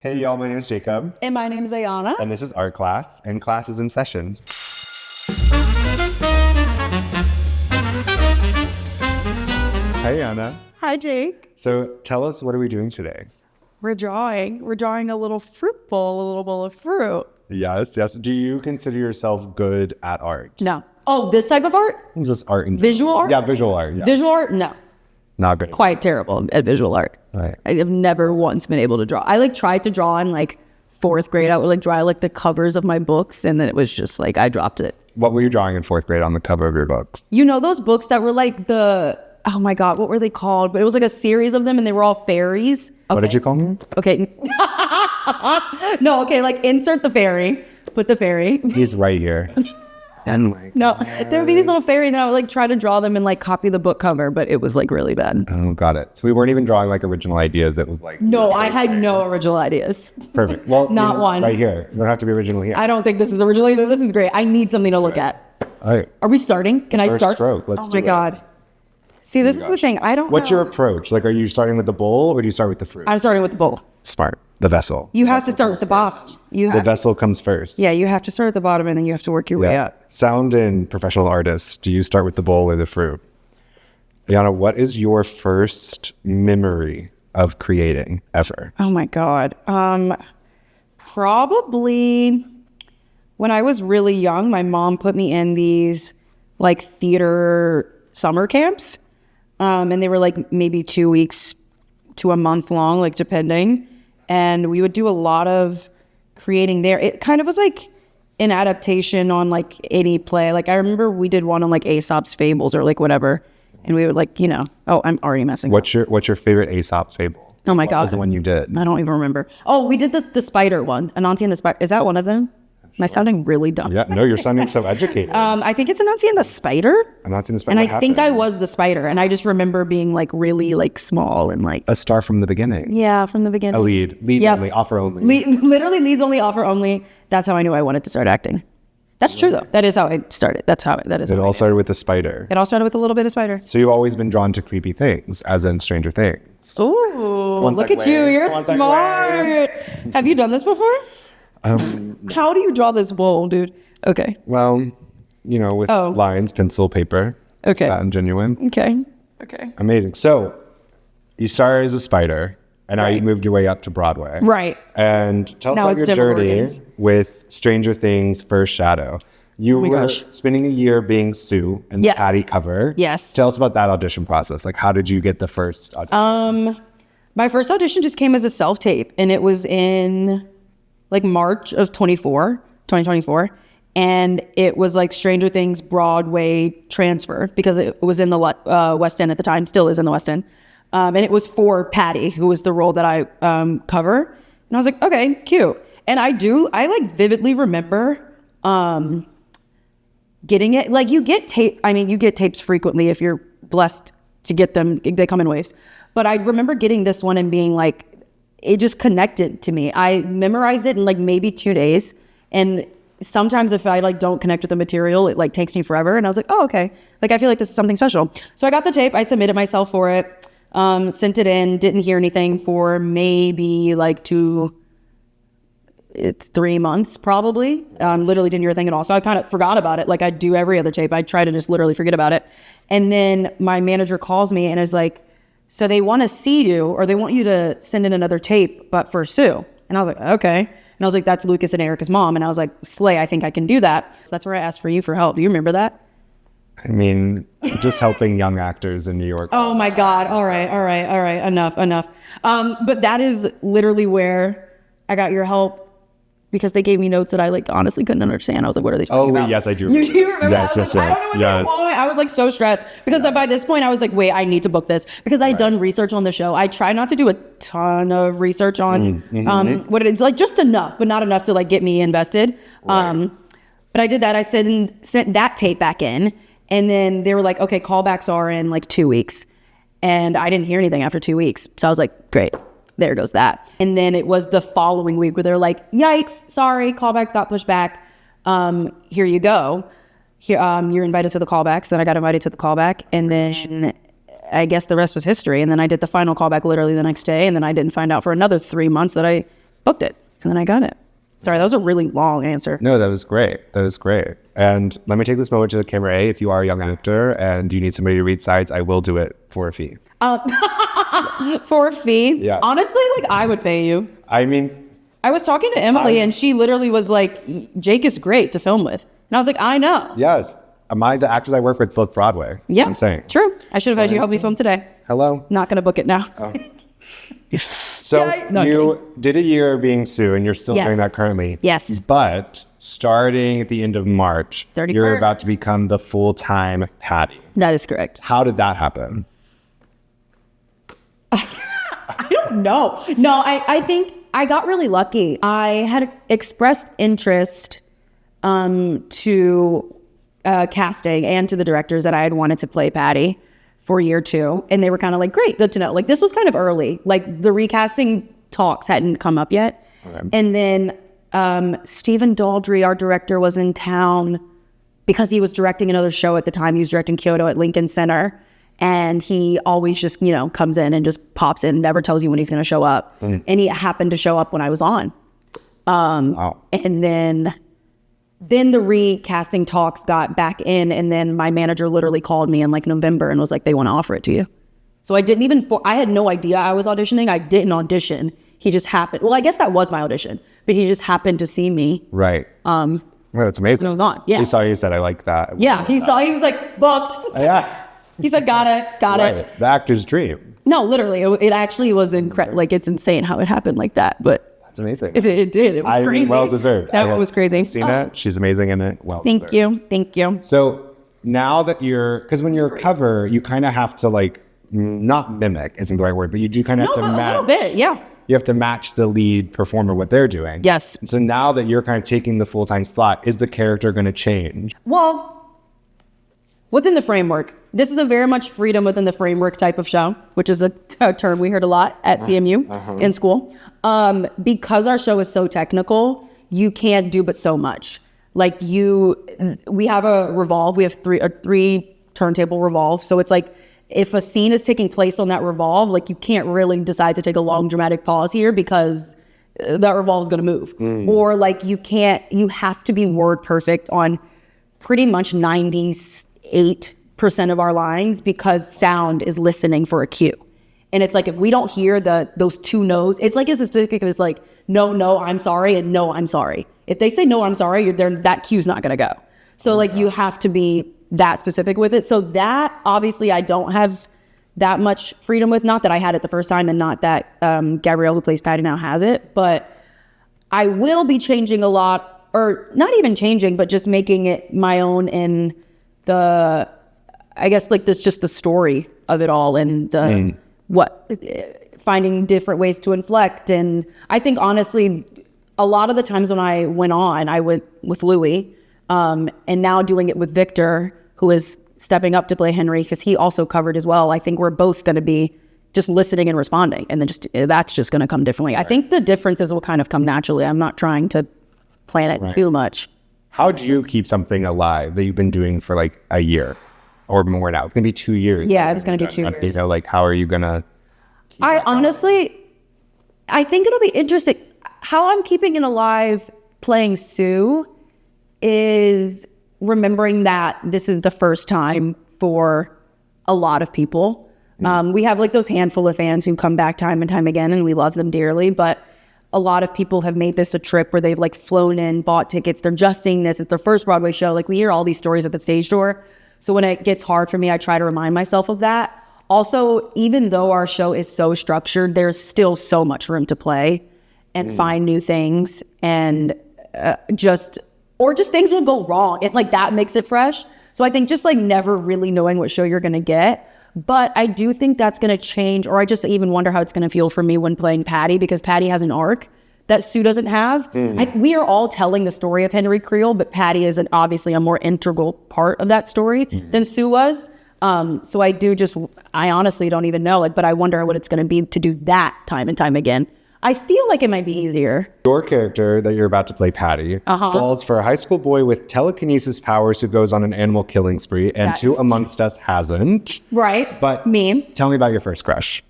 Hey y'all, my name is Jacob. And my name is Ayana. And this is art class, and class is in session. Hi Ayana. Hi, Jake. So tell us, what are we doing today? We're drawing a little fruit bowl, a little bowl of fruit. Yes. Do you consider yourself good at art? No. Oh, this type of art? Just art in Visual art? Yeah, visual art. Yeah. Visual art? No. Not good. Quite terrible at visual art. Right. I have never once been able to draw. I tried to draw in fourth grade. I would draw the covers of my books, and then it was just I dropped it. What were you drawing in fourth grade on the cover of your books? You know those books that were oh my God, what were they called? But it was a series of them, and they were all fairies. Okay. What did you call them? Okay. No, okay, insert the fairy. Put the fairy. He's right here. And No, there would be these little fairies, and I would try to draw them and copy the book cover, but it was really bad. Oh, got it. So we weren't even drawing original ideas. It was No, I had no original ideas. Perfect. Well, Not one. Right here. You don't have to be original here. I don't think this is original either. This is great. I need something to look at. All right. Are we starting? Can I First start? stroke. Let's do Oh it. my God. See, this is the thing. I don't What's know. your approach? Are you starting with the bowl or do you start with the fruit? I'm starting with the bowl. Smart. The vessel. You have to start with the bottom. The vessel comes first. Yeah, you have to start at the bottom, and then you have to work your way up. Sound and professional artists, do you start with the bowl or the fruit? Ayana, what is your first memory of creating ever? Oh my God. Probably when I was really young, my mom put me in these theater summer camps. And they were maybe 2 weeks to a month long, depending. And we would do a lot of creating there. It kind of was an adaptation on any play. I remember we did one on Aesop's Fables or whatever. And we would oh, I'm already messing What's your favorite Aesop fable? Oh my What God. was the one you did? I don't even remember. Oh, we did the spider one. Anansi and the Spider. Is that one of them? Am I sounding really dumb? Yeah, no, you're sounding so educated. I think it's Anansi and the Spider. Anansi and the Spider. And I think I was the spider. And I just remember being really small and A star from the beginning. yeah, from the beginning. A lead Yep. only, offer only. Literally leads only, offer only. That's how I knew I wanted to start acting. That's true though. That is how I started. That is. It how all I started with the spider. It all started with a little bit of spider. So you've always been drawn to creepy things, as in Stranger Things. Ooh, One look segue. at you. You're One segue. smart. Have you done this before? How do you draw this bowl, dude? Okay. Well, with lines, pencil, paper. Okay. It's that and genuine. Okay. Amazing. So you started as a spider, and now you moved your way up to Broadway. Right. And tell us Now about your it's different journey organs. with Stranger Things First Shadow. You my were gosh. spending a year being Sue in the Yes. Patty cover. Yes. Tell us about that audition process. How did you get the first audition? My first audition just came as a self-tape, and it was in March of 2024. And it was Stranger Things Broadway transfer because it was in the West End at the time, still is in the West End. And it was for Patty, who was the role that I cover. And I was like, okay, cute. And I vividly remember getting it. You get tape. I mean, you get tapes frequently if you're blessed to get them. They come in waves. But I remember getting this one and being it just connected to me. I memorized it in maybe 2 days. And sometimes if I don't connect with the material, it takes me forever. And I was like, oh, okay. I feel this is something special. So I got the tape. I submitted myself for it. Sent it in. Didn't hear anything for maybe 3 months probably. Literally didn't hear a thing at all. So I kind of forgot about it. I do every other tape. I try to just literally forget about it. And then my manager calls me and is like, so they want to see you, or they want you to send in another tape, but for Sue. And I was like, okay. And I was like, that's Lucas and Erica's mom. And I was like, slay, I think I can do that. So that's where I asked for you for help. Do you remember that? I mean, just helping young actors in New York. Oh my God. All right. Enough. But that is literally where I got your help, because they gave me notes that I honestly couldn't understand. I was like, what are they talking about? Yes, I do. You do remember? Yes. I don't know why. I was so stressed because by this point I was like, wait, I need to book this because I'd done research on the show. I try not to do a ton of research on what it is, just enough, but not enough to get me invested. Right. But I did that. I sent that tape back in, and then they were like, okay, callbacks are in 2 weeks. And I didn't hear anything after 2 weeks. So I was like, great. There goes that. And then it was the following week where they're like, yikes, sorry, callbacks got pushed back. Here you go. Here, you're invited to the callbacks. Then I got invited to the callback. And then I guess the rest was history. And then I did the final callback literally the next day. And then I didn't find out for another 3 months that I booked it. And then I got it. Sorry, that was a really long answer. No, that was great. That was great. And let me take this moment to the camera A. If you are a young actor and you need somebody to read sides, I will do it for a fee. For a fee? Yes. Honestly, like, I would pay you. I mean, I was talking to Emily and she literally was like, Jake is great to film with. And I was like, I know. yes. The actors I work with book Broadway. Yeah, I'm saying. true. I should have had you help me film today. Hello. Not going to book it now. So No, you did a year being Sue, and you're still Yes. doing that currently. Yes. But starting at the end of March, 31st. you're about to become the full-time Patty. That is correct. How did that happen? I don't know. No, I think I got really lucky. I had expressed interest to casting and to the directors that I had wanted to play Patty for year 2. And they were kind of like, great, good to know. Like, this was kind of early. Like, the recasting talks hadn't come up yet. Okay. And then Stephen Daldry, our director, was in town because he was directing another show at the time. He was directing Kyoto at Lincoln Center. And he always just, comes in and just pops in, never tells you when he's going to show up. And he happened to show up when I was on. Wow. And then the recasting talks got back in, and then my manager literally called me in like November and was like, they want to offer it to you. So I didn't even, I had no idea I was auditioning. I didn't audition. He just happened. Well, I guess that was my audition, but he just happened to see me. Right. Well, that's amazing. And it was on. Yeah. He saw you, said, I like that. Yeah. He was like, booked. Yeah. He said, got it. Right. The actor's dream. No, literally. It actually was incredible. Like, it's insane how it happened like that. But That's amazing. it did. It was crazy. Well deserved. That was crazy. Seen it. She's amazing in it. Well Thank deserved. you. Thank you. So now that because when you're a cover, you kind of have to like, not mimic isn't the right word, but you do kind of have to A match. little bit. Yeah. You have to match the lead performer, what they're doing. Yes. So now that you're kind of taking the full-time slot, is the character going to change? Well, within the framework, this is a very much freedom within the framework type of show, which is a term we heard a lot at CMU in school. Because our show is so technical, you can't do but so much. Like we have a revolve. We have three turntable revolve. So it's like, if a scene is taking place on that revolve, like you can't really decide to take a long dramatic pause here because that revolve is going to move. Or like you have to be word perfect on pretty much 98% of our lines because sound is listening for a cue. And it's like, if we don't hear those two no's, it's like as specific as like, no, I'm sorry, and no, I'm sorry. If they say no, I'm sorry, that cue's not going to go. So like you have to be that specific with it. So that obviously I don't have that much freedom with. Not that I had it the first time and not that Gabrielle, who plays Patty now, has it. But I will be changing a lot, or not even changing, but just making it my own in I guess like this, just the story of it all and finding different ways to inflect. And I think honestly, a lot of the times when I went on, I went with Louis, and now doing it with Victor, who is stepping up to play Henry, because he also covered as well. I think we're both going to be just listening and responding, and then that's just going to come differently. Right. I think the differences will kind of come naturally. I'm not trying to plan it too much. How do you keep something alive that you've been doing for like a year or more now? It's going to be 2 years. Yeah, it's going to be 2 years. Like how are you going to? Honestly, I think it'll be interesting. How I'm keeping it alive playing Sue is remembering that this is the first time for a lot of people. We have like those handful of fans who come back time and time again, and we love them dearly, but a lot of people have made this a trip where they've like flown in, bought tickets, they're just seeing this. It's their first Broadway show. Like we hear all these stories at the stage door. So when it gets hard for me, I try to remind myself of that. Also, even though our show is so structured, there's still so much room to play and find new things, and just things will go wrong. It like that makes it fresh. So I think just like never really knowing what show you're going to get. But I do think that's going to change, or I just even wonder how it's going to feel for me when playing Patty, because Patty has an arc that Sue doesn't have. We are all telling the story of Henry Creel, but Patty is obviously a more integral part of that story than Sue was. So I honestly don't even know it, but I wonder what it's going to be to do that time and time again. I feel like it might be easier. Your character that you're about to play, Patty, falls for a high school boy with telekinesis powers who goes on an animal killing spree, and who amongst us hasn't? Right. But me. Tell me about your first crush.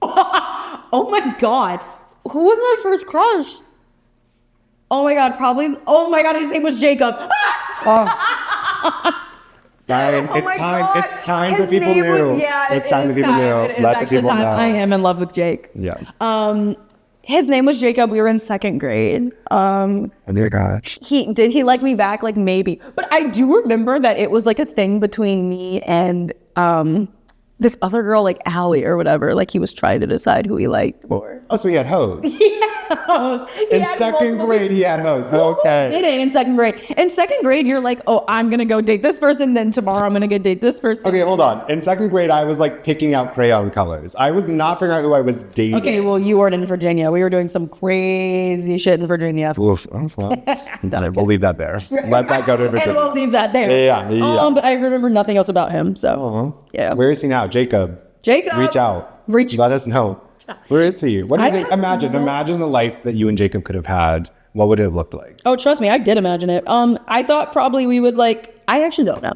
Oh my God. Who was my first crush? Oh my god, probably. Oh my god, his name was Jacob. Fine. Oh It's my time. God. It's time His for people name new. was- yeah, it's it time for is people time. new. It is Let the actually people time. know. I am in love with Jake. Yes. His name was Jacob. We were in second grade. Oh dear God. He like me back? Like maybe. But I do remember that it was like a thing between me and this other girl, like Allie or whatever. Like he was trying to decide who he liked more. Oh, so he had hoes. Yeah. In second grade, he had hoes. Okay. Didn't in second grade. In second grade, you're like, oh, I'm gonna go date this person. Then tomorrow, I'm gonna go date this person. Okay, hold on. In second grade, I was like picking out crayon colors. I was not figuring out who I was dating. Okay, well, you weren't in Virginia. We were doing some crazy shit in Virginia. Oof. Oh, well, we'll leave that there. Let that go to Virginia. And we'll leave that there. Yeah. But I remember nothing else about him. So yeah. Where is he now? Jacob. Jacob. Reach. Let us know. Where is he? What do you think? Imagine the life that you and Jacob could have had. What would it have looked like? Oh, trust me, I did imagine it. I thought probably we would like. I actually don't know.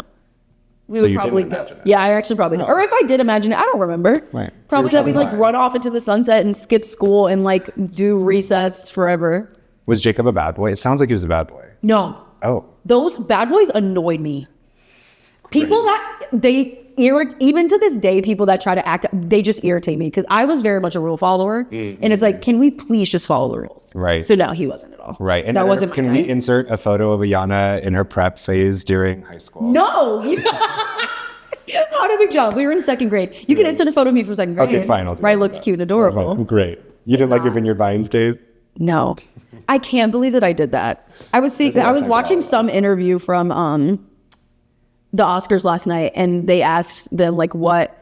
We would you probably didn't imagine it? Yeah, I actually probably don't. Or if I did imagine it, I don't remember. Right. Probably So that we'd like traumatized. run off into the sunset and skip school and like do recess forever. Was Jacob a bad boy? It sounds like he was a bad boy. No, Oh. those bad boys annoyed me. People that they irritate, even to this day, people that try to act, they just irritate me because I was very much a rule follower, and it's like, can we please just follow the rules? Right. So no, he wasn't at all. Right. And that wasn't. Can we insert a photo of Ayana in her prep phase during high school? No. How did we jump? We were in second grade. You can insert a photo of me from second grade. Okay, fine. I'll do Where I that. looked cute and adorable. Oh, great. You didn't like your Vineyard Vines days? No, I can't believe that I did that. I was watching some interview from the Oscars last night, and they asked them like, what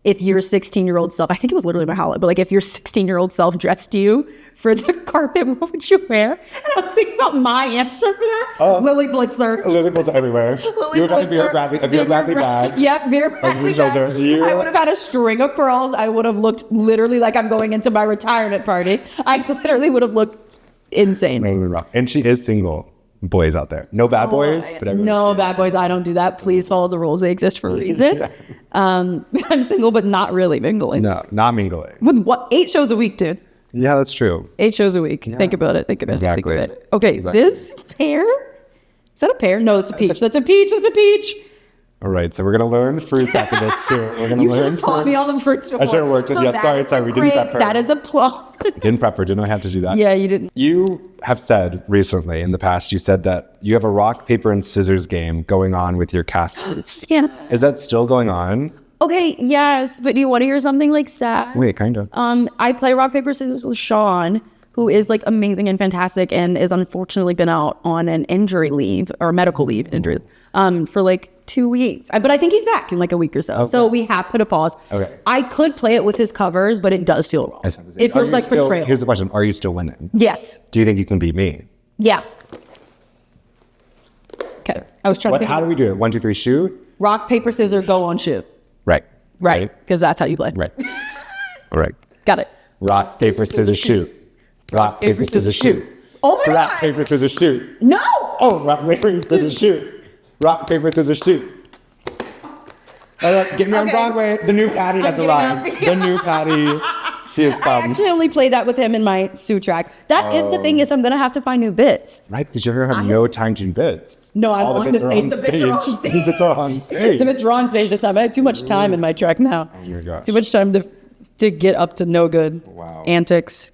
if your 16-year-old self, I think it was literally my highlight, but like if your 16-year-old self dressed you for the carpet, what would you wear? And I was thinking about my answer for that. Lily Blitzer. Lily Blitzer everywhere. Lily You would have a Blitzer. Vera Bradley bag. Yep, Vera Bradley your shoulder. bag. You- I would have had a string of pearls. I would have looked literally like I'm going into my retirement party. I literally would have looked insane. And she is single. Boys out there. No bad boys, but everyone. No bad boys. I don't do that. Please follow the rules. They exist for a reason. I'm single, but not really mingling. No, not mingling. With what? 8 shows a week, dude. Yeah, that's true. 8 shows a week. Think about it. Think about Exactly. it. Okay, Exactly. this pear? Is that a pear? No, it's a peach. That's a peach. That's a peach. All right, so we're gonna learn fruits after this too. We're gonna You should learn. have taught me all the fruits before. I should have worked with you. that Sorry, is we a didn't grape, prep her. That is a plum. Didn't prep her. Didn't know I had to do that. Yeah, you didn't. You have said recently in the past, you said that you have a rock, paper, and scissors game going on with your castmates. Yeah. Is that still going on? Okay, yes, but do you want to hear something like sad? Wait, kind of. I play rock, paper, scissors with Sean, who is like amazing and fantastic and is unfortunately been out on an injury leave or medical leave injury for like 2 weeks. But I think he's back in like a week or so. Okay. So we have put a pause. Okay. I could play it with his covers, but it does feel wrong. It feels like betrayal. Here's the question. Are you still winning? Yes. Do you think you can beat me? Yeah. Okay. I was trying to think. How do we do it? 1, 2, 3, shoot? Rock, paper, scissors, go on, shoot. Right. Right. Because that's how you play. Right. All right. Got it. Rock, paper, scissors, shoot. Rock, paper, scissors, shoot. Oh my Rock, God. paper, scissors, shoot. No. Oh, rock, paper, scissors, shoot. Rock, paper, scissors, shoot. Get me on Okay. Broadway. The new Patty has getting arrived. up. The new Patty. She has I come. actually only played that with him in my Sue track. That is the thing is I'm gonna have to find new bits. Right, because you're going to have no time to do bits. No, I'm All on the stage. The bits are on stage. The bits are on stage. The bits are on stage this time. I had too much time in my track now. Oh my gosh. Too much time to get up to no good Wow. antics.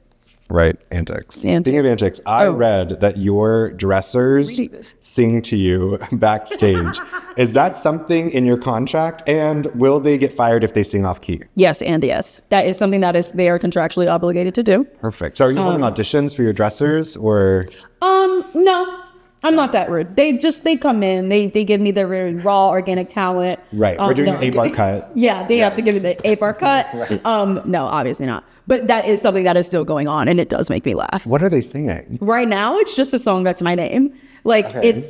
Right, antics. Antics. Speaking of antics, I Oh. read that your dressers Reading this. sing to you backstage. Is that something in your contract? And will they get fired if they sing off key? Yes, and yes. That is something that they are contractually obligated to do. Perfect. So are you holding auditions for your dressers or? No. I'm not that rude. They come in, they give me their very raw organic talent. Right. We're doing an 8-bar cut. Yeah, they have to give me the 8-bar cut. Right. No, obviously not. But that is something that is still going on, and it does make me laugh. What are they singing? Right now, it's just a song that's my name. Like Okay.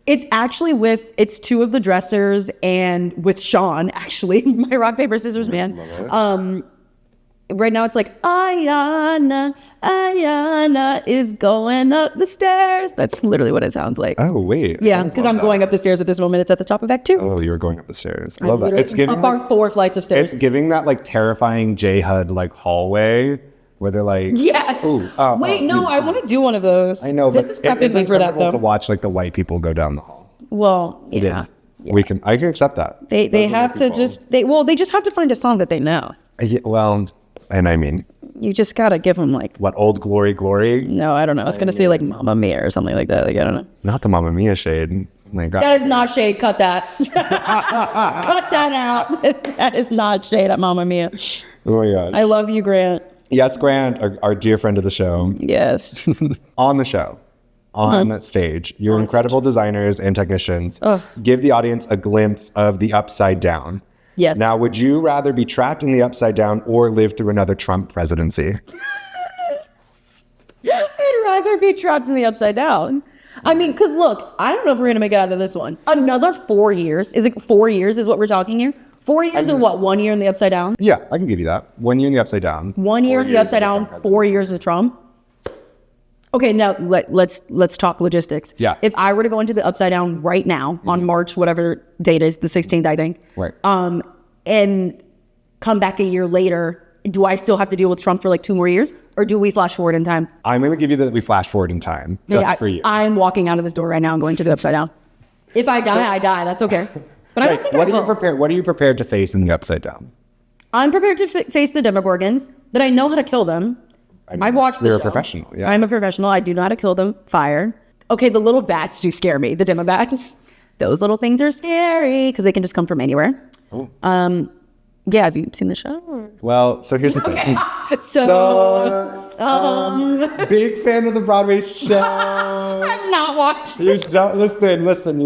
it's actually it's 2 of the dressers and with Sean, actually, my rock, paper, scissors man. Right now it's like Ayana is going up the stairs. That's literally what it sounds like. Oh, wait. Yeah, because I'm going up the stairs at this moment. It's at the top of Act 2. Oh, you were going up the stairs. I love that. Literally It's giving up our 4 flights of stairs. It's giving that like terrifying J HUD like hallway where they're like, Yes. Ooh, Wait, no, I want to do one of those. I know, this but is prepping me for that though. to watch like the white people go down the hall. Well, It yeah. is. I can accept that. They Those are have the to people. they just have to find a song that they know. Yeah, well, and I mean, You just gotta give them like, what, Old Glory Glory? no, I don't know. I was gonna say like Mamma Mia or something like that. Like, I don't know. Not the Mamma Mia shade. Oh my God. That is not shade. Cut that. Cut that out. That is not shade at Mamma Mia. Oh my gosh. I love you, Grant. Yes, Grant, our dear friend of the show. Yes. On the show, on stage, your incredible designers and technicians give the audience a glimpse of the upside down. Yes. Now, would you rather be trapped in the upside down or live through another Trump presidency? I'd rather be trapped in the upside down. I mean, because look, I don't know if we're gonna make it out of this one. Another 4 years. Is it 4 years is what we're talking here? 4 years and what? 1 year in the upside down? Yeah, I can give you that. 1 year in the upside down. 1 year in the upside down, 4 years with Trump. Okay, now let's talk logistics. Yeah. If I were to go into the upside down right now on March, whatever date is, the 16th, I think. Right. And come back a year later, do I still have to deal with Trump for like 2 more years, or do we flash forward in time? I'm going to give you that we flash forward in time, just for you. I'm walking out of this door right now and going to the upside down. If I die, I die. That's okay. But I don't think I will. What are you prepared to face in the upside down? I'm prepared to face the Demogorgons, but I know how to kill them. I mean, I've watched the show. You're a professional, yeah. I'm a professional. I do know how to kill them. Fire. Okay, the little bats do scare me. The Demobats. Those little things are scary because they can just come from anywhere. Oh. Yeah, have you seen the show? Or? Well, so here's the thing. Big fan of the Broadway show. I've not watched You it. don't listen.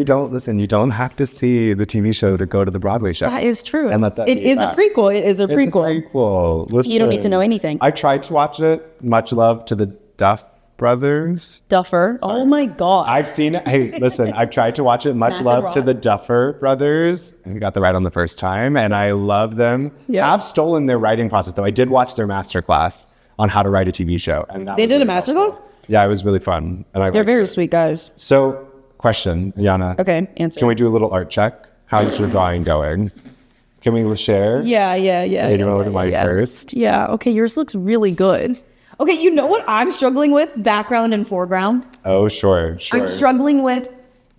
You don't have to see the TV show to go to the Broadway show. That is true. And let that It be is that. a prequel. It is a It's prequel. a prequel. Listen, You don't need to know anything. I tried to watch it. Much love to the Duff brothers. Duffer. Sorry. Oh my God. I've seen it. Hey, listen, I've tried to watch it. Much Massive love Rock. to the Duffer brothers. I got the right on the first time, and I love them. Yeah. I've stolen their writing process, though. I did watch their masterclass on how to write a TV show. And that They was did a really masterclass? helpful. Yeah, it was really fun. And They're very sweet guys. So, question, Ayana. Okay, answer. Can we do a little art check? How's your drawing going? Can we share? Yeah. Hey, do you want to look at mine first? Yeah. Okay, yours looks really good. Okay, you know what I'm struggling with? Background and foreground. Oh, sure. I'm struggling with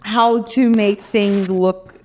how to make things look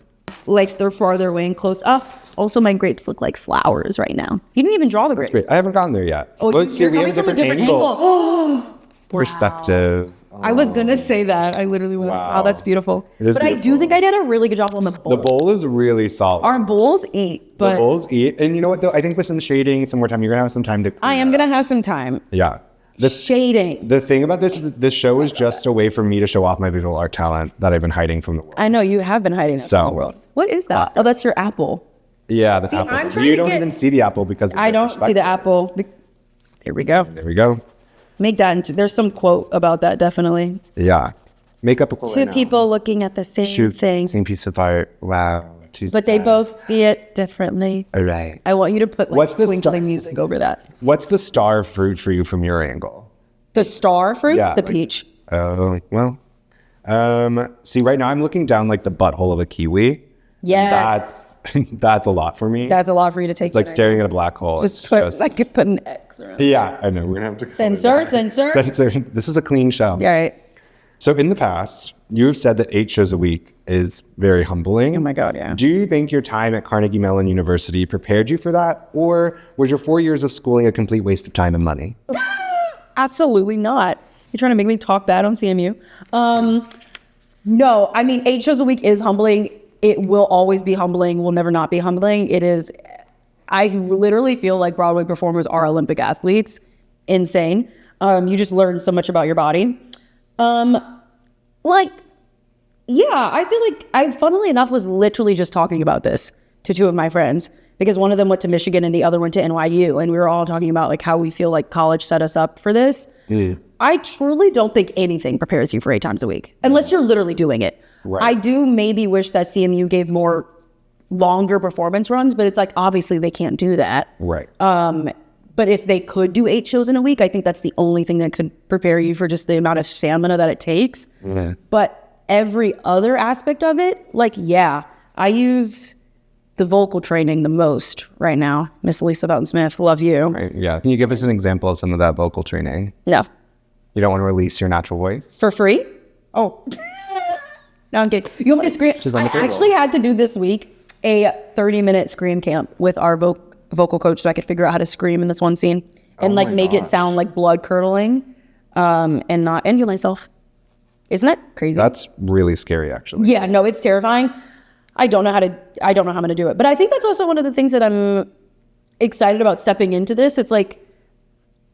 like they're farther away and close up. Also, my grapes look like flowers right now. You didn't even draw the grapes. Great. I haven't gotten there yet. Oh, you're coming from a different angle. Perspective. I was gonna say that. I literally was. Wow, that's beautiful. It is but I do beautiful. think I did a really good job on the bowl. The bowl is really solid. Our bowls eat, but The bowls eat. And you know what, though? I think with some shading, some more time, you're going to have some time to I am gonna have some time. Yeah. Shading. The thing about this show is just a way for me to show off my visual art talent that I've been hiding from the world. I know you have been hiding that from the world. What is that? Oh, that's your apple. Yeah, the apple. I'm trying You to don't get- even see the apple because of I the don't see the perspective. apple. Here we go. There we go. Make that into. There's some quote about that definitely. Yeah. Make up a quote Two right now. people looking at the same thing, Same piece of art. Wow. but they both see it differently. All right. I want you to put like What's the twinkling music over that. What's the star fruit for you from your angle? The star fruit, Yeah, the like- peach. Oh, well. See, right now I'm looking down like the butthole of a kiwi. Yes, That's a lot for me. that's a lot for you to take. It's like staring at a black hole. Just It's put like put an X around. Yeah, I know. We're gonna have to Censor. Censor. This is a clean show. Yeah, right. So in the past, you've said that 8 shows a week is very humbling. Oh my God, yeah. Do you think your time at Carnegie Mellon University prepared you for that, or was your 4 years of schooling a complete waste of time and money? Absolutely not. You're trying to make me talk bad on CMU. No, I mean, 8 shows a week is humbling. It will always be humbling. Will never not be humbling. It is. I literally feel like Broadway performers are Olympic athletes. Insane. You just learn so much about your body. I feel like I, funnily enough, was literally just talking about this to 2 of my friends because one of them went to Michigan and the other went to NYU, and we were all talking about like how we feel like college set us up for this. I truly don't think anything prepares you for 8 times a week unless you're literally doing it. Right. I do maybe wish that CMU gave more longer performance runs, but it's like obviously they can't do that. Right. But if they could do 8 shows in a week, I think that's the only thing that could prepare you for just the amount of stamina that it takes. But every other aspect of it, like, yeah, I use the vocal training the most right now. Miss Lisa Belton Smith, love you. Right. Yeah. Can you give us an example of some of that vocal training? No. You don't want to release your natural voice? For free? Oh. No, I'm kidding. You want me to scream? She's on the I table. actually had to do this week a 30-minute scream camp with our vocal coach so I could figure out how to scream in this one scene and like make it sound like blood curdling and not injure myself. Isn't that crazy? That's really scary, actually. Yeah, no, it's terrifying. I don't know how I'm going to do it. But I think that's also one of the things that I'm excited about stepping into this. It's like,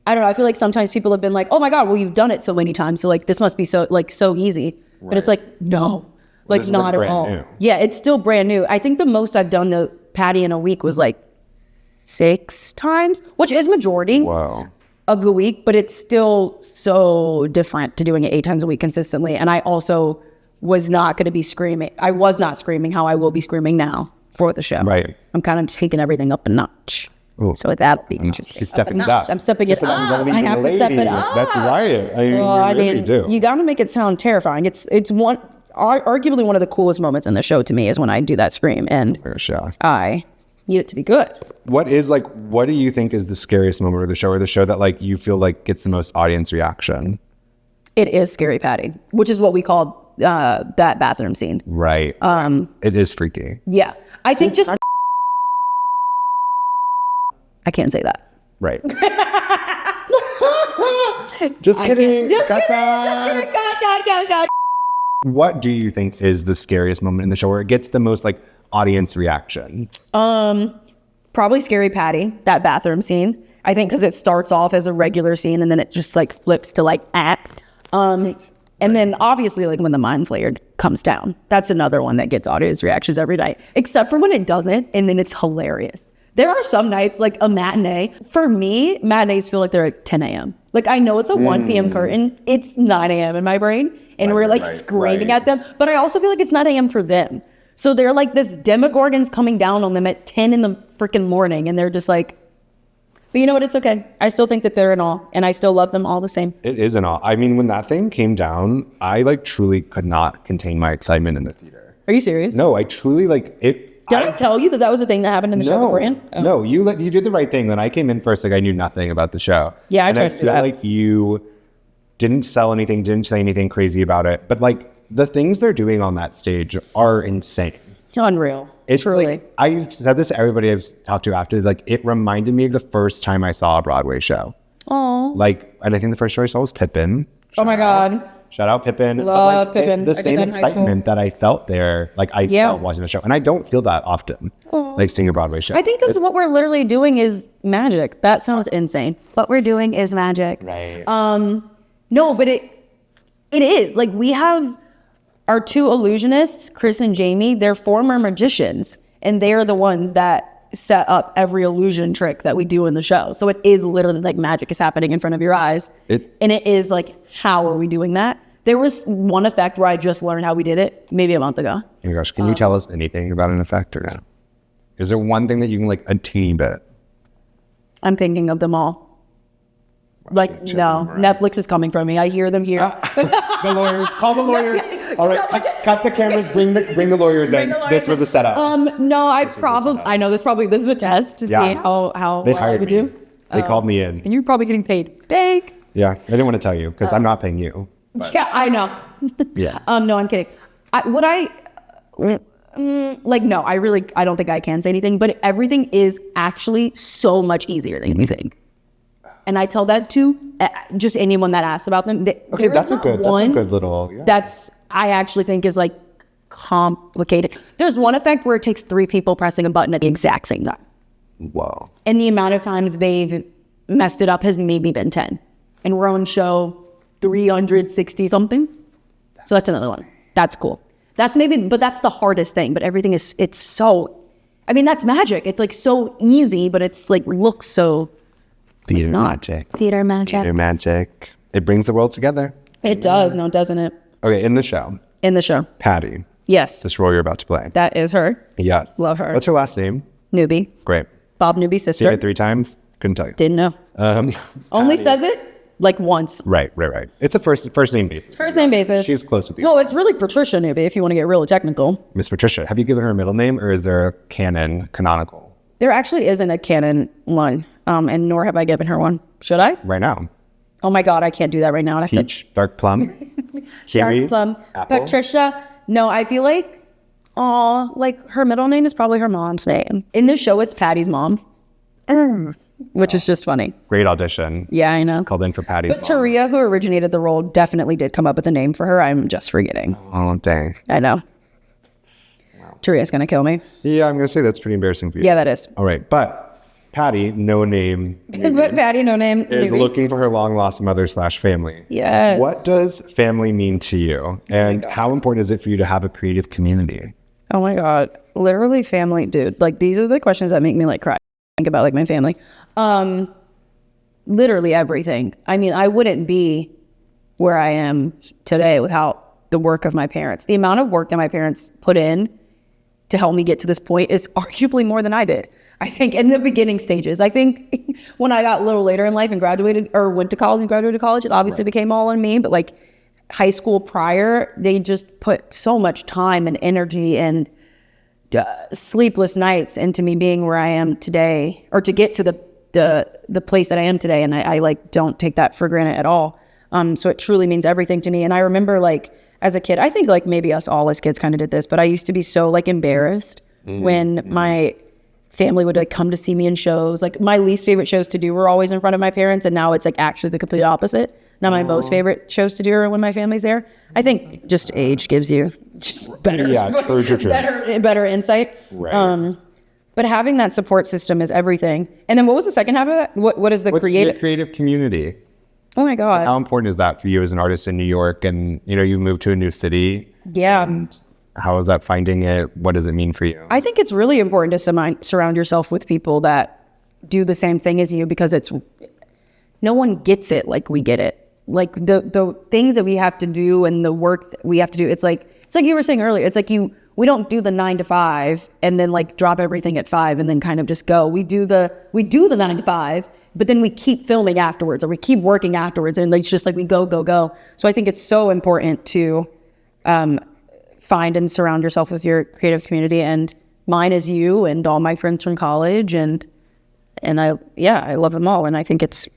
I don't know. I feel like sometimes people have been like, oh my God, well, you've done it so many times. So like, this must be so easy. Right. But it's like, no, like not at all. New. Yeah, it's still brand new. I think the most I've done to Patty in a week was like 6 times, which is majority. Wow. Of the week, but it's still so different to doing it 8 times a week consistently. And I also was not going to be screaming. I was not screaming how I will be screaming now for the show. Right. I'm kind of taking everything up a notch. Ooh. So that'll be interesting. She's stepping it up. I'm stepping it up. I have to step it up. That's right. I mean, do. You got to make it sound terrifying. It's arguably one of the coolest moments in the show to me is when I do that scream, and I need it to be good. What do you think is the scariest moment of the show, or the show that like you feel like gets the most audience reaction? It is Scary Patty, which is what we call that bathroom scene. Right. It is freaky. Yeah. I think just I can't say that. Right. Just kidding. God. What do you think is the scariest moment in the show where it gets the most like audience reaction? Probably Scary Patty, that bathroom scene. I think because it starts off as a regular scene and then it just like flips to like act. And then obviously like when the mind flayer comes down, that's another one that gets audience reactions every night, except for when it doesn't, and then it's hilarious. There are some nights like a matinee. For me, matinees feel like they're at 10 a.m. Like I know it's a 1 p.m. curtain. It's 9 a.m. in my brain. And we're like screaming at them. But I also feel like it's 9 a.m. for them. So they're like this demogorgon's coming down on them at 10 in the freaking morning. And they're just like, but you know what? It's okay. I still think that they're in awe. And I still love them all the same. It is in awe. I mean, when that thing came down, I like truly could not contain my excitement in the theater. Are you serious? No, I truly like it. Did I tell you that was a thing that happened in the show beforehand? Oh. No, you did the right thing. Then I came in first, like I knew nothing about the show. Yeah, I feel like you didn't sell anything, didn't say anything crazy about it. But like the things they're doing on that stage are insane. Unreal. It's truly. Like, I've said this to everybody I've talked to after. Like it reminded me of the first time I saw a Broadway show. Oh. Like, and I think the first show I saw was Pippin. Oh my God. Shout out Pippin. Love Pippin. The same excitement that I felt there, like I felt watching the show. And I don't feel that often, like seeing a Broadway show. I think because what we're literally doing is magic. That sounds insane. What we're doing is magic. Right. No, but it is. Like we have our 2 illusionists, Chris and Jamie. They're former magicians. And they are the ones that set up every illusion trick that we do in the show. So it is literally like magic is happening in front of your eyes. And it is like, how are we doing that? There was one effect where I just learned how we did it maybe a month ago. Oh my gosh, can you tell us anything about an effect or no? Is there one thing that you can like a teeny bit? I'm thinking of them all. Like, no, Netflix is coming from me. I hear them here. The lawyers, call the lawyers. All right, cut the cameras, bring the lawyers in. This was a setup. No, I know this is a test to see how they well hired I would me. do. They called me in. And you're probably getting paid big. Yeah, I didn't want to tell you because I'm not paying you. But. Yeah, I know. Yeah. No, I'm kidding. I don't think I can say anything, but everything is actually so much easier than you think. And I tell that to just anyone that asks about them. That's a good little. Yeah. That's I actually think is like complicated. There's one effect where it takes 3 people pressing a button at the exact same time. Whoa. And the amount of times they've messed it up has maybe been 10. And we're on show 360 something. So that's another one. That's cool. That's the hardest thing. But everything it's so, I mean, that's magic. It's like so easy, but it's like looks so. Theater magic. Theater magic. It brings the world together. It does, no, doesn't it? Okay, in the show. Patty. Yes. This role you're about to play. That is her. Yes. Love her. What's her last name? Newbie. Great. Bob Newby's sister. Seen it 3 times? Couldn't tell you. Didn't know. Only Patty. says it like once. Right. It's a first name basis. First name basis. She's close with you. No, it's really Patricia Newby if you want to get really technical. Miss Patricia. Have you given her a middle name, or is there a canonical? There actually isn't a canon one, and nor have I given her one. Should I? Right now. Oh my God, I can't do that right now. I have Peach, dark plum, kiwi, dark plum. apple. Patricia. No, I feel like, like her middle name is probably her mom's name. In the show, it's Patty's mom, which is just funny. Great audition. Yeah, I know. Called in for Patty's But Taria, who originated the role, definitely did come up with a name for her. I'm just forgetting. Oh, dang. I know. Wow. Taria's going to kill me. Yeah, I'm going to say that's pretty embarrassing for you. Yeah, that is. All right. But Patty, no name, But Patty, no name, is Newby. looking for her long-lost mother/family. Yes. What does family mean to you? And how important is it for you to have a creative community? Oh my God. Literally family, dude. Like, these are the questions that make me like cry. Think about like my family. Literally everything. I mean, I wouldn't be where I am today without the work of my parents. The amount of work that my parents put in to help me get to this point is arguably more than I did. I think in the beginning stages. I think when I got a little later in life and graduated or went to college and graduated college, it obviously became all on me. But like high school prior, they just put so much time and energy and sleepless nights into me being where I am today, or to get to the place that I am today. And I like don't take that for granted at all. So it truly means everything to me. And I remember like as a kid, I think like maybe us all as kids kind of did this, but I used to be so like embarrassed when my family would like come to see me in shows. Like my least favorite shows to do were always in front of my parents, and now it's like actually the complete opposite. Now my most favorite shows to do are when my family's there. I think just age gives you just better, true. better insight. Right. But having that support system is everything. And then what was the second half of that? What is the What's creative? the creative community? Oh my God. How important is that for you as an artist in New York? And you moved to a new city. Yeah. And how is that finding it? What does it mean for you? I think it's really important to surround yourself with people that do the same thing as you, because no one gets it like we get it. Like the things that we have to do and the work that we have to do. It's like you were saying earlier. It's like we don't do the 9 to 5 and then like drop everything at 5 and then kind of just go. We do the 9 to 5, but then we keep filming afterwards, or we keep working afterwards, and it's just like we go. So I think it's so important to find and surround yourself with your creative community, and mine is you and all my friends from college, and I love them all, and I think it's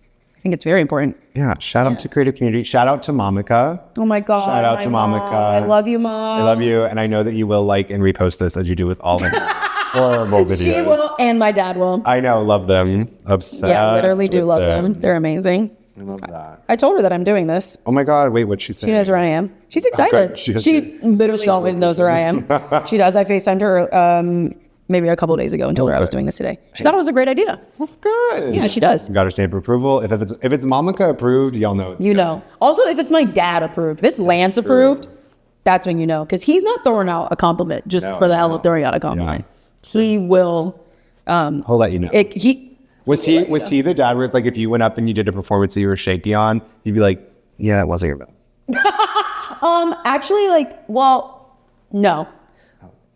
very important. Yeah, shout out to creative community. Shout out to Mamika. Oh my God. Shout out to Mom. Mamika. I love you, Mom. I love you, and I know that you will like and repost this as you do with all the horrible videos. She will, and my dad will. I know, love them. Obsessed. Yeah, literally do with love them. They're amazing. I love that. I told her that I'm doing this. Oh my God, wait, what's she saying? She knows where I am. She's excited. Okay, She literally always knows where I am. She does. I FaceTimed her maybe a couple of days ago and told her I was doing this today. She thought it was a great idea. Good. Yeah, she does. Got her stamp of approval. If it's Mamika approved, y'all know it's You good. know. Also, if it's my dad approved, if it's Lance approved, that's when you know. Because he's not throwing out a compliment just for the hell of throwing out a compliment. Yeah. He will. He'll let you know. Was he the dad where it's like if you went up and you did a performance that you were shaky on, you'd be like, yeah, that wasn't your best? Actually, no.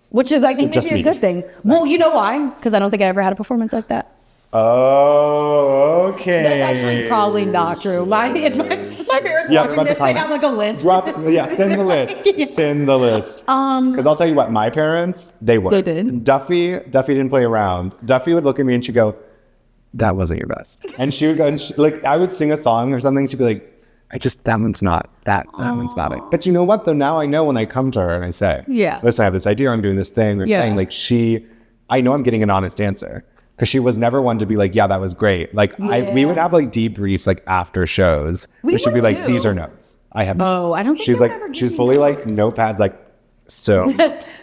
Which is, I think, maybe a good thing. Well, you know why? Because I don't think I ever had a performance like that. Oh, okay. That's actually probably not true. My parents watching this, they have like a list. Send the list. Send the list. Because I'll tell you what, my parents, they would. They did. Duffy didn't play around. Duffy would look at me and she'd go, that wasn't your best. And she would go, and I would sing a song or something, she'd be like, that one's not it. But you know what, though? Now I know when I come to her and I say, listen, I have this idea, I'm doing this thing, I know I'm getting an honest answer. Because she was never one to be like, yeah, that was great. We would have like debriefs like after shows. Where she'd be like, these are notes. I have notes. Oh, I don't think she's like, she's fully like notepads, like, so.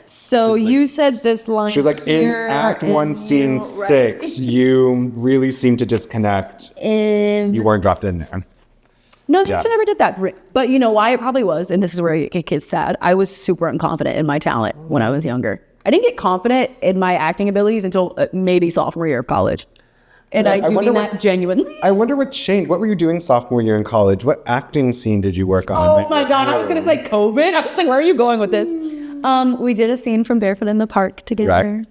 So you said this line. She was like, in Act 1, Scene 6, you really seem to disconnect. You weren't dropped in there. No, she never did that. But you know why it probably was, and this is where it gets sad. I was super unconfident in my talent when I was younger. I didn't get confident in my acting abilities until maybe sophomore year of college. And I do mean that genuinely. I wonder what changed. What were you doing sophomore year in college? What acting scene did you work on? Oh my God, I was going to say COVID. I was like, where are you going with this? We did a scene from Barefoot in the Park together,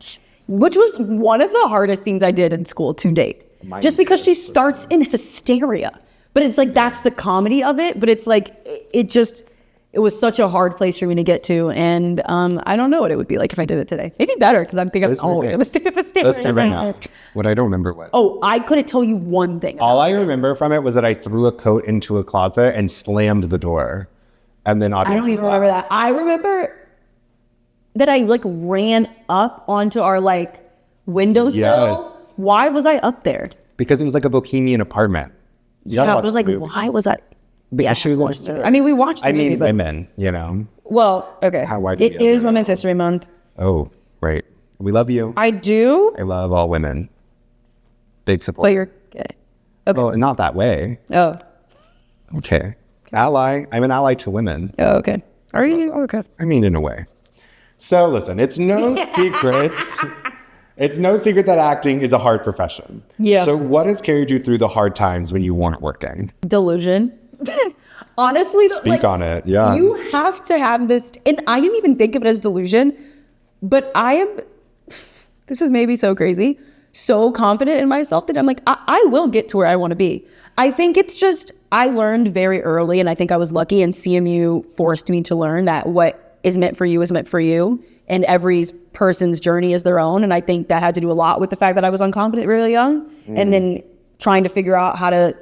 which was one of the hardest scenes I did in school to date. Just because she starts in hysteria. But it's like, that's the comedy of it. But it's like, it was such a hard place for me to get to. And I don't know what it would be like if I did it today. Maybe better, because I'm thinking always a mistake. Let's do right now. What I don't remember what. Oh, I couldn't tell you one thing. All I remember from it was that I threw a coat into a closet and slammed the door. And then I don't even remember that. I remember that I like ran up onto our like windowsill. Yes. Why was I up there? Because it was like a bohemian apartment. Yeah, I was like, why was I? Yeah, she was. I mean, we watched the movie, but women, you know. Well, okay. It is Women's History Month. Oh, right. We love you. I do. I love all women. Big support. But you're gay. Okay. Well, not that way. Oh. Okay. Ally. I'm an ally to women. Oh, okay. Are you? Okay. I mean, in a way. So listen, it's no secret. It's no secret that acting is a hard profession. Yeah. So what has carried you through the hard times when you weren't working? Delusion. Honestly, speak on it. Yeah. You have to have this, and I didn't even think of it as delusion, but I am, this is maybe so crazy, so confident in myself that I'm like, I will get to where I want to be. I think it's just, I learned very early, and I think I was lucky, and CMU forced me to learn that what is meant for you is meant for you, and every person's journey is their own. And I think that had to do a lot with the fact that I was unconfident really young, and then trying to figure out how to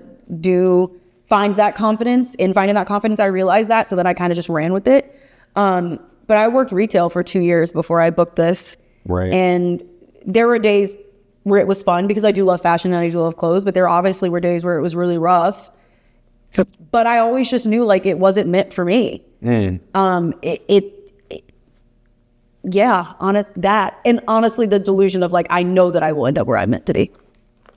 find that confidence. In finding that confidence, I realized that, so then I kind of just ran with it. But I worked retail for 2 years before I booked this. Right. And there were days where it was fun because I do love fashion and I do love clothes, but there obviously were days where it was really rough. But I always just knew like it wasn't meant for me. Yeah, on that. And honestly, the delusion of like, I know that I will end up where I'm meant to be.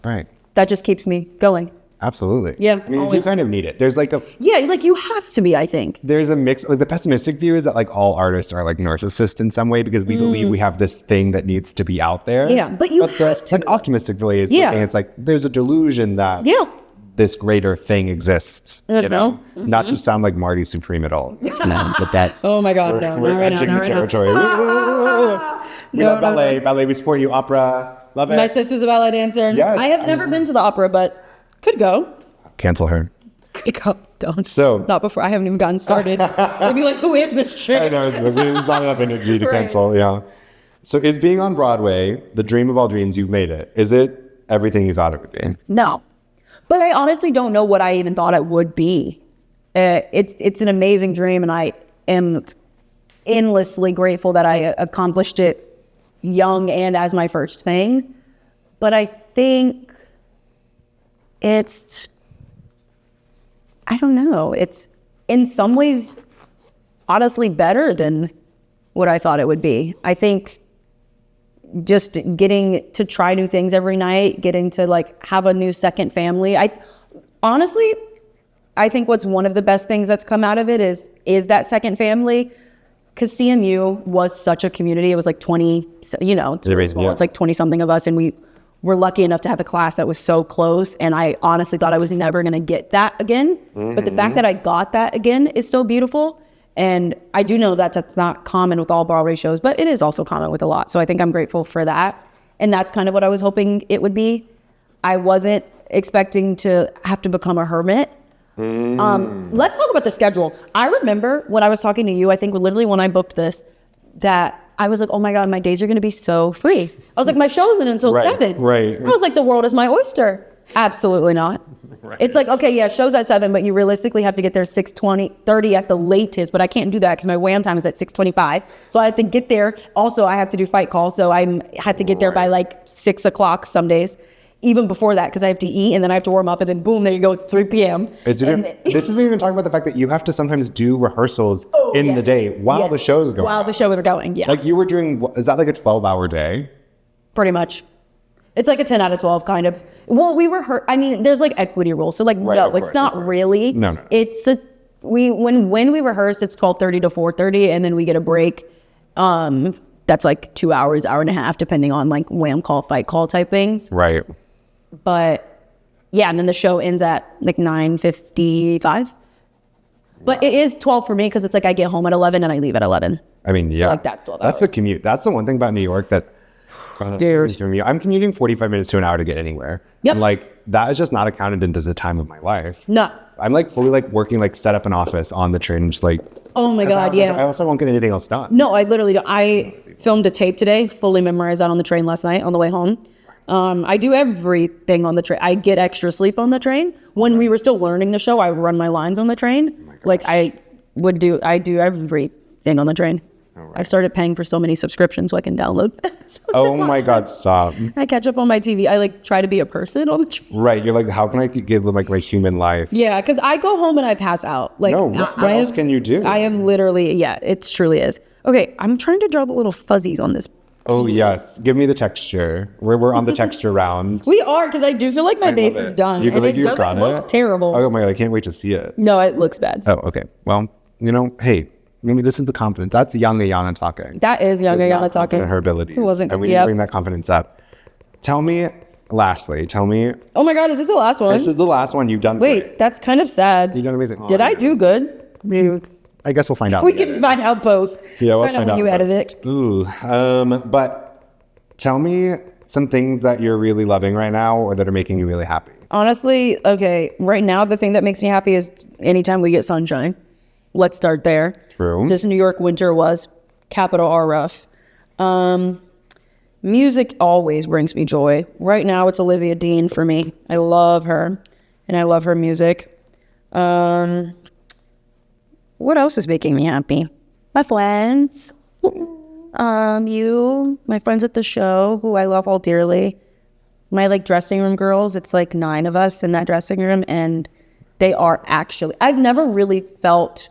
Right. That just keeps me going. Absolutely. Yeah. I mean, you kind of need it. There's like like you have to be, I think. There's a mix. Like the pessimistic view is that like all artists are like narcissists in some way because we believe we have this thing that needs to be out there. Yeah, but you have to. Like optimistic really is. Yeah. And it's like, there's a delusion that this greater thing exists. You know? Not to sound like Marty Supreme at all. But that's. Oh my God, no. We're edging the territory. We love ballet. Ballet, we support you. Opera. Love it. My sister's a ballet dancer. Yes, I have never been to the opera, but could go. Cancel her. Don't. So not before. I haven't even gotten started. They'd be like, who is this chick? I know. There's not enough energy to cancel. Yeah. So is being on Broadway the dream of all dreams? You've made it. Is it everything you thought it would be? No. But I honestly don't know what I even thought it would be. It's an amazing dream, and I am endlessly grateful that I accomplished it young and as my first thing. But I think it's, I don't know, it's in some ways honestly better than what I thought it would be. I think just getting to try new things every night, getting to like have a new second family. I think what's one of the best things that's come out of it is that second family. Because CMU was such a community. It was like 20, you know, it's really small. It's like 20 something of us. And we were lucky enough to have a class that was so close. And I honestly thought I was never going to get that again. But the fact that I got that again is so beautiful. And I do know that that's not common with all Broadway shows, but it is also common with a lot. So I think I'm grateful for that. And that's kind of what I was hoping it would be. I wasn't expecting to have to become a hermit. Let's talk about the schedule. I remember when I was talking to you, I think literally when I booked this, that I was like, oh my God, my days are going to be so free. I was like, my show isn't until 7. Right. I was like, the world is my oyster. Absolutely not. Right. It's like, okay, yeah, show's at 7, but you realistically have to get there 6:20, 30 at the latest, but I can't do that because my wham time is at 6:25. So I have to get there. Also, I have to do fight call. So I had to get there by like 6 o'clock some days. Even before that, because I have to eat and then I have to warm up and then boom, there you go, it's 3 p.m. This isn't even talking about the fact that you have to sometimes do rehearsals the day while the show is going. While the show is going, yeah. Like you were doing, is that like a 12-hour day? Pretty much. It's like a 10 out of 12 kind of. Well, there's like equity rules. So like, it's not really. No. It's when we rehearse, it's 12:30 to 4:30 and then we get a break. That's like 2 hours, hour and a half, depending on like wham call, fight call type things. Right. But yeah, and then the show ends at like 9:55. But it is 12 for me because it's like I get home at 11 and I leave at 11. I mean, yeah. So like that's 12 hours. That's the commute. That's the one thing about New York that Dude. I'm commuting 45 minutes to an hour to get anywhere. Yep. And like, that is just not accounted into the time of my life. No. I'm like fully like working, like set up an office on the train, just like. Oh my God, I also won't get anything else done. No, I literally don't. I filmed a tape today, fully memorized that on the train last night on the way home. I do everything on the train. I get extra sleep on the train. When we were still learning the show, I would run my lines on the train. I do everything on the train. I've started paying for so many subscriptions so I can download episodes. Oh my God, stop. I catch up on my TV. I like try to be a person on the train. Right. You're like, how can I give like my human life? Yeah, because I go home and I pass out. Like, no, what else can you do? I have literally, yeah, it truly is. Okay, I'm trying to draw the little fuzzies on this. Oh, yes. Give me the texture. We're on the texture round. We are, because I do feel like my base is done. You feel like it doesn't look terrible. Oh my God, I can't wait to see it. No, it looks bad. Oh, okay. Well, hey, maybe this is the confidence. That's young Ayana talking. That is young Ayana talking. Her abilities. It wasn't. And we need to bring that confidence up. Tell me. Oh my God, is this the last one? This is the last one. You've done Wait, great. that's kind of sad. You've done amazing. Did I do good? I guess we'll find out. We can find out post. Yeah, we'll find out when you edit it. Ooh. But tell me some things that you're really loving right now or that are making you really happy. Honestly, okay, right now the thing that makes me happy is anytime we get sunshine. Let's start there. True. This New York winter was capital R rough. Music always brings me joy. Right now it's Olivia Dean for me. I love her and I love her music. What else is making me happy? My friends. You, my friends at the show, who I love all dearly. My dressing room girls, it's 9 of us in that dressing room, and they are actually, I've never really felt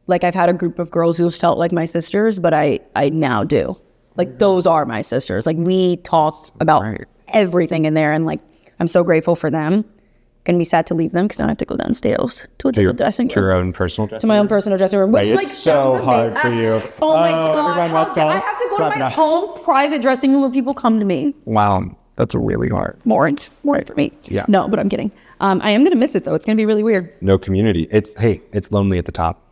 like I've had a group of girls who felt like my sisters, but I now do. Those are my sisters. We talk about everything in there, and I'm so grateful for them. Gonna be sad to leave them because now I have to go downstairs to a different dressing room. To your own personal dressing room? To my own personal dressing room, which it's so hard for you. Oh my God! I have to go to my home private dressing room where people come to me. Wow, that's really hard. More for me. Yeah. No, but I'm kidding. I am gonna miss it though. It's gonna be really weird. No community. It's lonely at the top.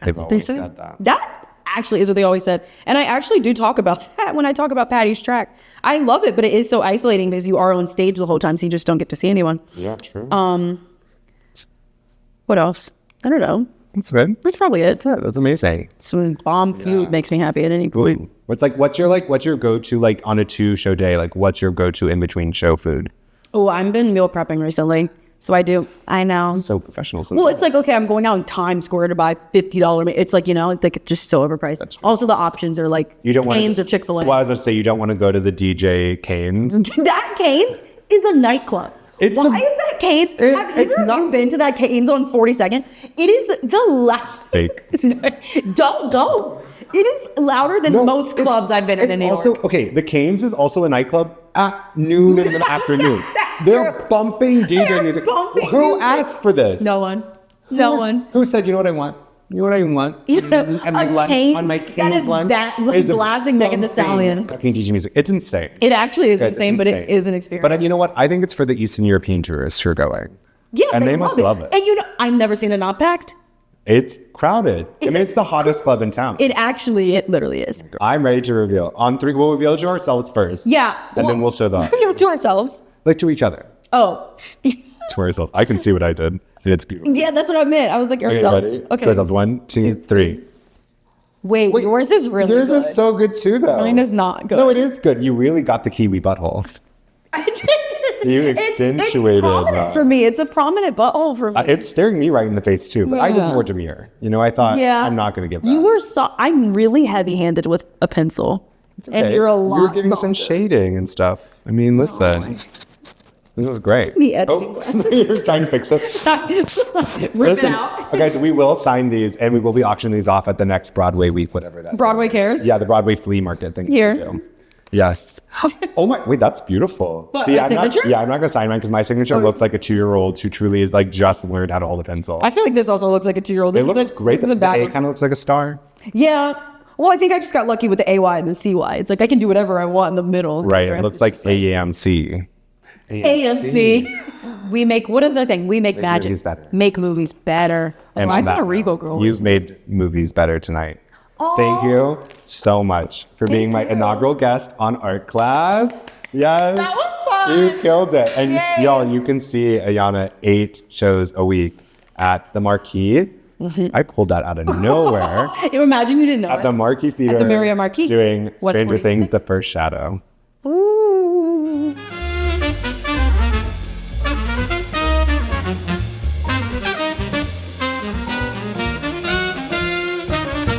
They've always said that. That actually is what they always said, and I actually do talk about that when I talk about Patty's track. I love it, but it is so isolating because you are on stage the whole time, so you just don't get to see anyone. Yeah, true. What else? I don't know. That's good. That's probably it. Yeah, that's amazing. Some bomb food makes me happy at any point. What's your go-to on a 2-show day? What's your go-to in between show food? Oh, I've been meal prepping recently. So I know. So professional. Well, it's okay, I'm going out in Times Square to buy $50. It's it's just so overpriced. Also, the options are you don't Cane's or Chick-fil-A. Well, I was going to say, you don't want to go to the DJ Cane's. That Cane's is a nightclub. Why is that Cane's? Have either of you been to that Cane's on 42nd? It is the last. Fake. Don't go. It is louder than most clubs I've been in New York. Okay, the Cane's is also a nightclub at noon in the afternoon. They're bumping DJ music. Who asked for this? No one. No one. Who said, you know what I want? You know what I want? And my lunch, on my Cane's lunch is blasting Megan Thee Stallion. Fucking DJ music. It's insane. It actually is insane, but it is an experience. But you know what? I think it's for the Eastern European tourists who are going. Yeah, and they must love it. And I've never seen it not packed. It's crowded. It's the hottest club in town. It literally is. I'm ready to reveal. On 3, we'll reveal to ourselves first. Yeah. And then we'll show them. Reveal to ourselves. To each other. Oh. To ourselves. I can see what I did. And it's beautiful. Yeah, that's what I meant. I was ourselves. Okay. To ourselves. 1, 2, 3. Wait, yours is really good. Yours is so good too, though. Mine is not good. No, it is good. You really got the kiwi butthole. I did. You accentuated it's prominent for me. It's a prominent butthole for me. It's staring me right in the face too. But I was more demure. I thought I'm not going to give that. You were I'm really heavy-handed with a pencil. Okay. And you're a lot. You were giving some shading and stuff. I mean, listen. This is great. You're trying to fix it. Rip it out. Okay, so we will sign these and we will be auctioning these off at the next Broadway week, whatever that Broadway Cares? Yeah, the Broadway flea market thing. Here. Yes. Oh my, wait, that's beautiful. What, See, I'm not going to sign mine because my signature looks like a 2-year-old who truly is just learned how to hold a pencil. I feel like this also looks like a 2-year-old. It looks great. The A kind of looks like a star. Yeah. Well, I think I just got lucky with the AY and the CY. It's I can do whatever I want in the middle. Right. It looks like AMC. AMC. We make, what is our thing? We make magic. Movies better. Make movies better. And I'm a Regal girl. You've made movies better tonight. Thank you so much for being my inaugural guest on Art Class. Yes. That was fun. You killed it. And y'all, you can see Ayana 8 shows a week at the Marquee. I pulled that out of nowhere. Imagine you didn't know At the Marquee Theater. At the Marriott Marquis. Doing Stranger Things, The First Shadow.